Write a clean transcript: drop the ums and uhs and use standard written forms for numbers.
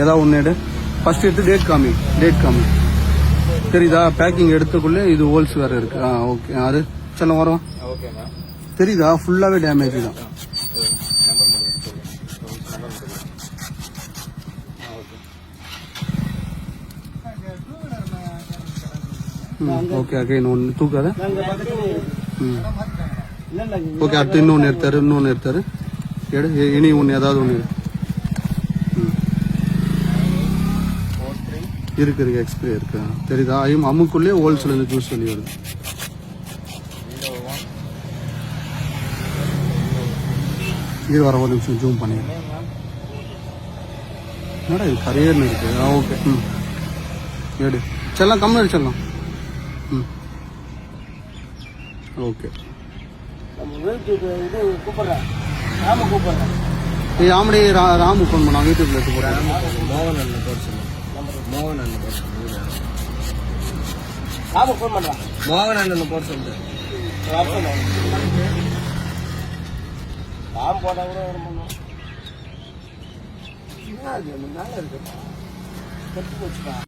ஏதாவது ஒன்று எடு. ஃபர்ஸ்ட் எடுத்து டேட் காமி. தெரியுதா? பேக்கிங் எடுத்துக்குள்ளே இது ஹோல்ஸ் வேறு இருக்கு. ஓகே. அது சில வரும். தெரியுதா? ஃபுல்லாகவே டேமேஜ் தான். ஓகே. அகைன் ஒன்று தூக்காத. ஓகே. அடுத்து இன்னொன்று எடுத்தாரு. எடு. இனி ஒன்று ஏதாவது ஒன்று இருக்கு. எக்ஸ்பிரி இருக்கு. தெரியுதா? அம்முக்குள்ளேயே ஹோல்ஸ்ல இருந்து ஜூஸ் வெளியே வருது. இது வர ஒரு நிமிஷம் ஜூம் பண்ணிடுறேன். என்னடா இது கரையர்னு இருக்கு. ஓகே. எடு. செல்லாம் கம்மியாக செல்லாம். ஓகே. ஆமடி ராமு ஃபோன் பண்ணா வீட்டுக்குள்ள எடுத்து போறேன். மோகன் அண்ணன் போட சொல்லிட்டு ராம் போட்டா கூட வர பண்ணோம்.